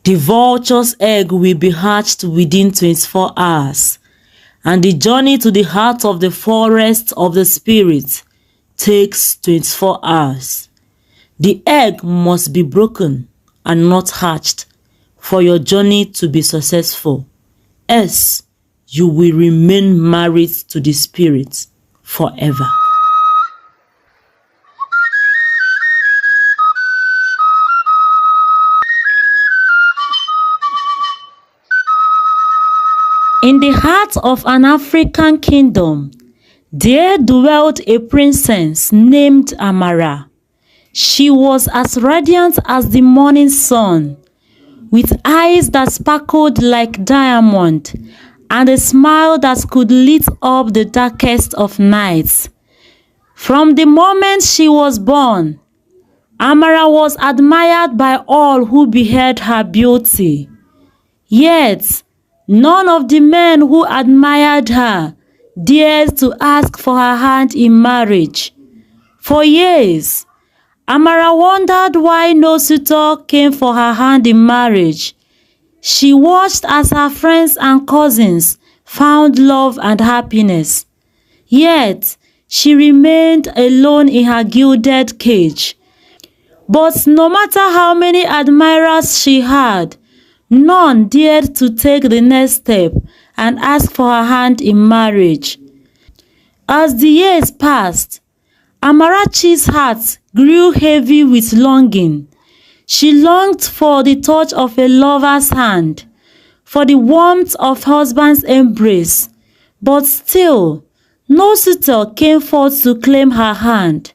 The vulture's egg will be hatched within 24 hours, and the journey to the heart of the forest of the spirit takes 24 hours. The egg must be broken and not hatched for your journey to be successful, else you will remain married to the spirit forever. In the heart of an African kingdom, there dwelt a princess named Amara. She was as radiant as the morning sun, with eyes that sparkled like diamond, and a smile that could lit up the darkest of nights. From the moment she was born, Amara was admired by all who beheld her beauty. Yet, none of the men who admired her dared to ask for her hand in marriage. For years, Amara wondered why no suitor came for her hand in marriage. She watched as her friends and cousins found love and happiness. Yet, she remained alone in her gilded cage. But no matter how many admirers she had, none dared to take the next step and ask for her hand in marriage. As the years passed, Amarachi's heart grew heavy with longing. She longed for the touch of a lover's hand, for the warmth of husband's embrace, but still, no suitor came forth to claim her hand,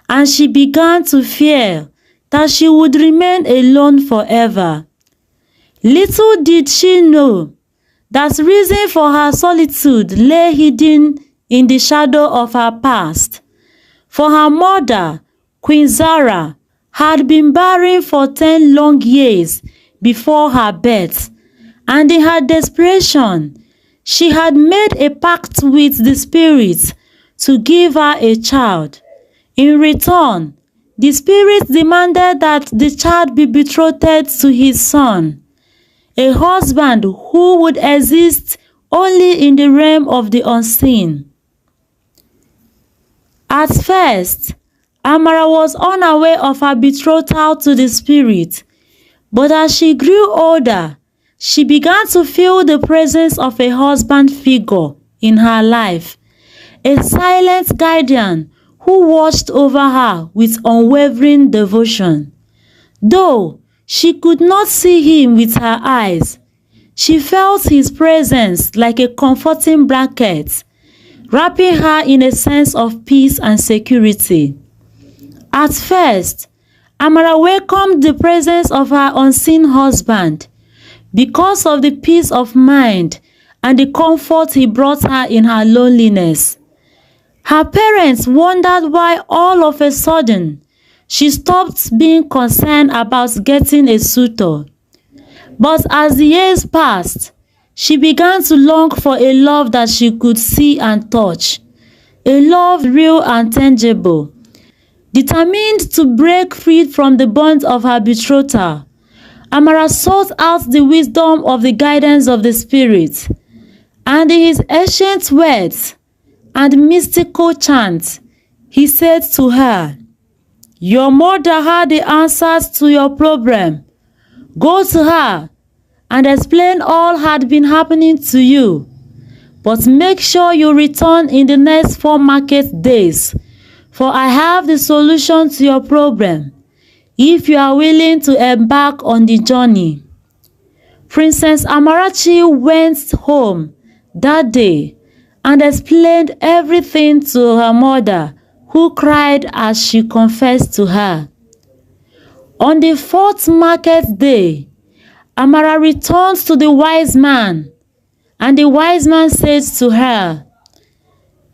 and she began to fear that she would remain alone forever. Little did she know that the reason for her solitude lay hidden in the shadow of her past. For her mother, Queen Zara, had been barren for 10 long years before her birth, and in her desperation, she had made a pact with the spirit to give her a child. In return, the spirit demanded that the child be betrothed to his son, a husband who would exist only in the realm of the unseen. At first, Amara was unaware of her betrothal to the spirit, but as she grew older, she began to feel the presence of a husband figure in her life, a silent guardian who watched over her with unwavering devotion. Though she could not see him with her eyes, she felt his presence like a comforting blanket, wrapping her in a sense of peace and security. At first, Amara welcomed the presence of her unseen husband because of the peace of mind and the comfort he brought her in her loneliness. Her parents wondered why all of a sudden she stopped being concerned about getting a suitor. But as the years passed, she began to long for a love that she could see and touch, a love real and tangible. Determined to break free from the bonds of her betrothal, Amara sought out the wisdom of the guidance of the Spirit, and in his ancient words and mystical chants, he said to her, "Your mother had the answers to your problem. Go to her and explain all had been happening to you. But make sure you return in the next 4 market days, for I have the solution to your problem, if you are willing to embark on the journey." Princess Amarachi went home that day and explained everything to her mother, who cried as she confessed to her. On the 4th market day, Amara returned to the wise man, and the wise man said to her,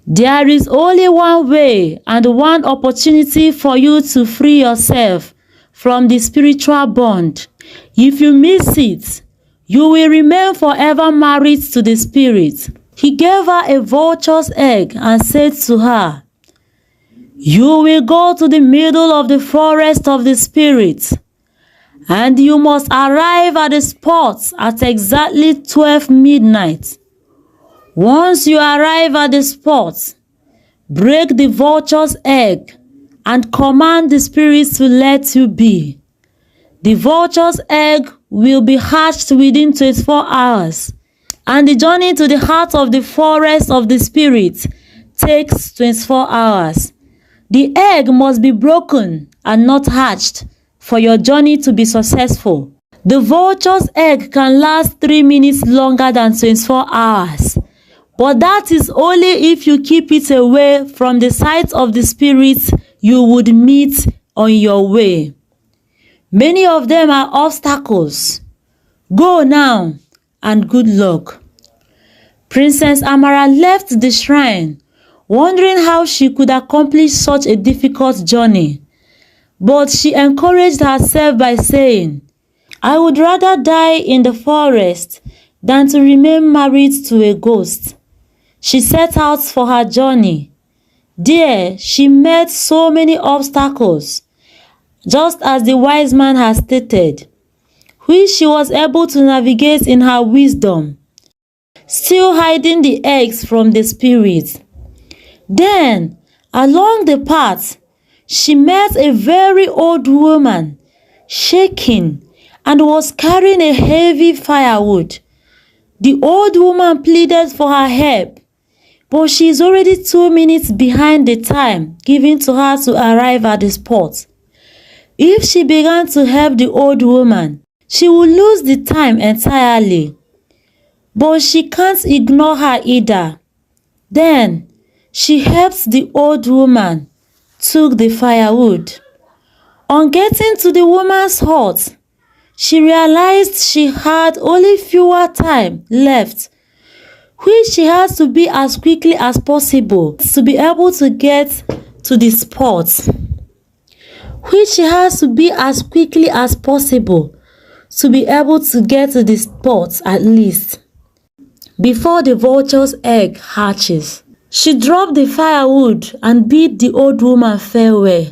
"There is only one way and one opportunity for you to free yourself from the spiritual bond. If you miss it, you will remain forever married to the spirit." He gave her a vulture's egg and said to her, "You will go to the middle of the forest of the spirit, and you must arrive at the spot at exactly 12 midnight. Once you arrive at the spot, break the vulture's egg and command the spirits to let you be. The vulture's egg will be hatched within 24 hours, and the journey to the heart of the forest of the spirit takes 24 hours. The egg must be broken and not hatched for your journey to be successful. The vulture's egg can last 3 minutes longer than 24 hours, but that is only if you keep it away from the sight of the spirits you would meet on your way. Many of them are obstacles. Go now, and good luck. Princess Amara left the shrine, wondering how she could accomplish such a difficult journey. But she encouraged herself by saying, "I would rather die in the forest than to remain married to a ghost." She set out for her journey. There, she met so many obstacles, just as the wise man had stated, which she was able to navigate in her wisdom, still hiding the eggs from the spirits. Then, along the path, she met a very old woman, shaking, and was carrying a heavy firewood. The old woman pleaded for her help, but she is already 2 minutes behind the time given to her to arrive at the spot. If she began to help the old woman, she would lose the time entirely. But she can't ignore her either. Then, she helped the old woman, took the firewood. On getting to the woman's hut, she realized she had only fewer time left, which she has to be as quickly as possible to be able to get to the spot. Which she has to be as quickly as possible to be able to get to the spot at least, before the vulture's egg hatches. She dropped the firewood and bid the old woman farewell,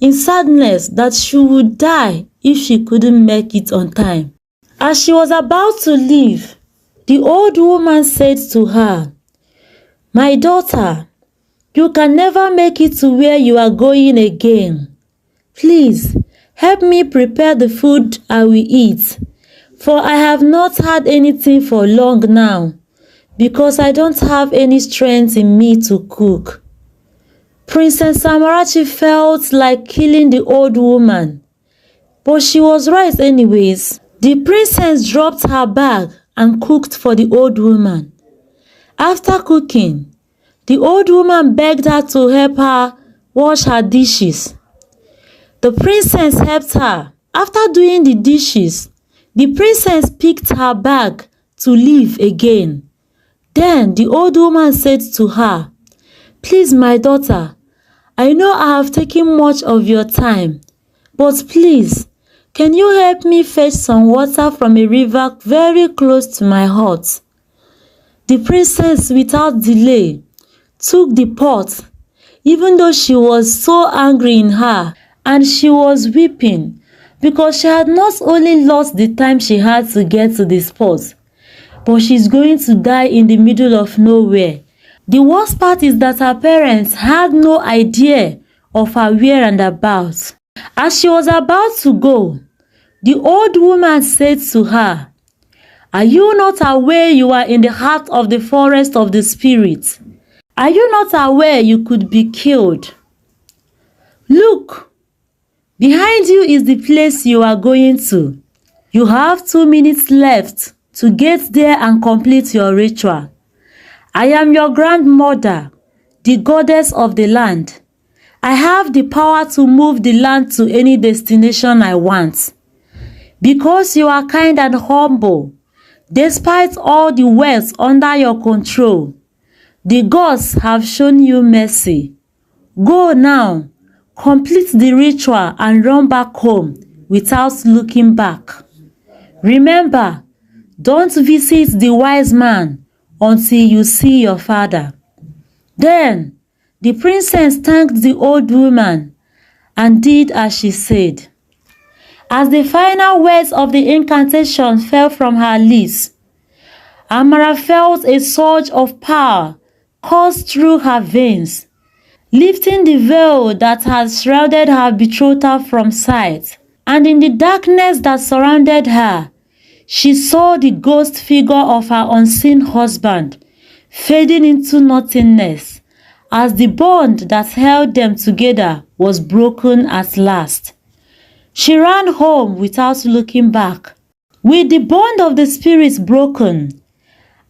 in sadness that she would die if she couldn't make it on time. As she was about to leave, the old woman said to her, "My daughter, you can never make it to where you are going again. Please, help me prepare the food I will eat, for I have not had anything for long now, because I don't have any strength in me to cook." Princess Samarachi felt like killing the old woman, but she was right anyways. The princess dropped her bag and cooked for the old woman. After cooking, the old woman begged her to help her wash her dishes. The princess helped her. After doing the dishes, the princess picked her bag to leave again. Then the old woman said to her, "Please, my daughter, I know I have taken much of your time, but please, can you help me fetch some water from a river very close to my hut?" The princess, without delay, took the pot, even though she was so angry in her, and she was weeping because she had not only lost the time she had to get to the spot, but she's going to die in the middle of nowhere. The worst part is that her parents had no idea of her where and about. As she was about to go, the old woman said to her, "Are you not aware you are in the heart of the forest of the spirit? Are you not aware you could be killed? Look, behind you is the place you are going to. You have 2 minutes left to get there and complete your ritual. I am your grandmother, the goddess of the land. I have the power to move the land to any destination I want. Because you are kind and humble, despite all the wealth under your control, the gods have shown you mercy. Go now, complete the ritual and run back home without looking back. Remember, don't visit the wise man until you see your father." Then the princess thanked the old woman and did as she said. As the final words of the incantation fell from her lips, Amara felt a surge of power course through her veins, lifting the veil that had shrouded her betrothal from sight. And in the darkness that surrounded her, she saw the ghost figure of her unseen husband fading into nothingness as the bond that held them together was broken at last. She ran home without looking back. With the bond of the spirit broken,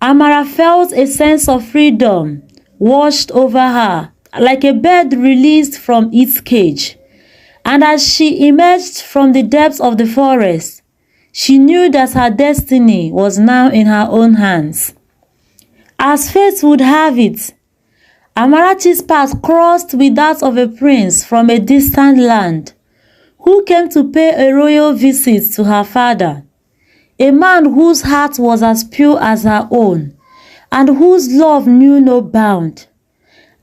Amara felt a sense of freedom washed over her, like a bird released from its cage. And as she emerged from the depths of the forest, she knew that her destiny was now in her own hands. As fate would have it, Amarachi's path crossed with that of a prince from a distant land, who came to pay a royal visit to her father, a man whose heart was as pure as her own, and whose love knew no bound.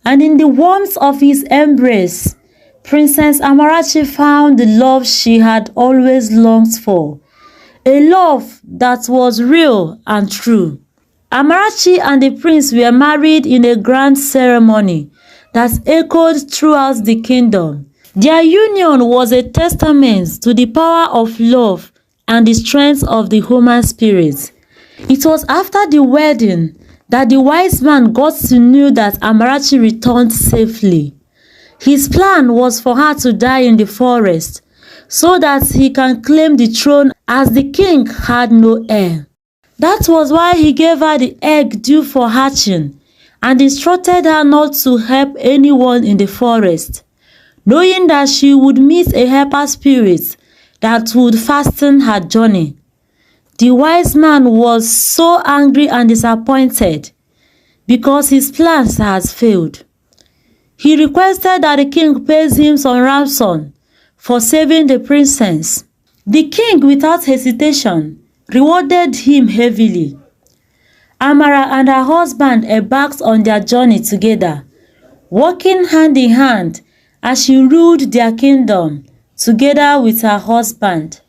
And in the warmth of his embrace, Princess Amarachi found the love she had always longed for, a love that was real and true. Amarachi and the prince were married in a grand ceremony that echoed throughout the kingdom. Their union was a testament to the power of love and the strength of the human spirit. It was after the wedding that the wise man got to know that Amarachi returned safely. His plan was for her to die in the forest so that he can claim the throne, as the king had no heir. That was why he gave her the egg due for hatching and instructed her not to help anyone in the forest, knowing that she would meet a helper spirit that would fasten her journey. The wise man was so angry and disappointed because his plans had failed. He requested that the king pays him some ransom for saving the princess. The king, without hesitation, rewarded him heavily. Amara and her husband embarked on their journey together, working hand in hand as she ruled their kingdom together with her husband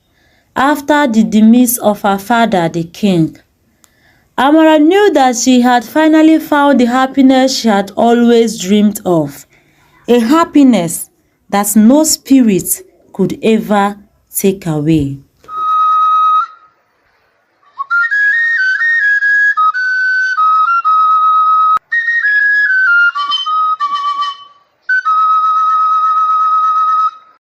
after the demise of her father, the king. Amara knew that she had finally found the happiness she had always dreamed of, a happiness that no spirit could ever take away.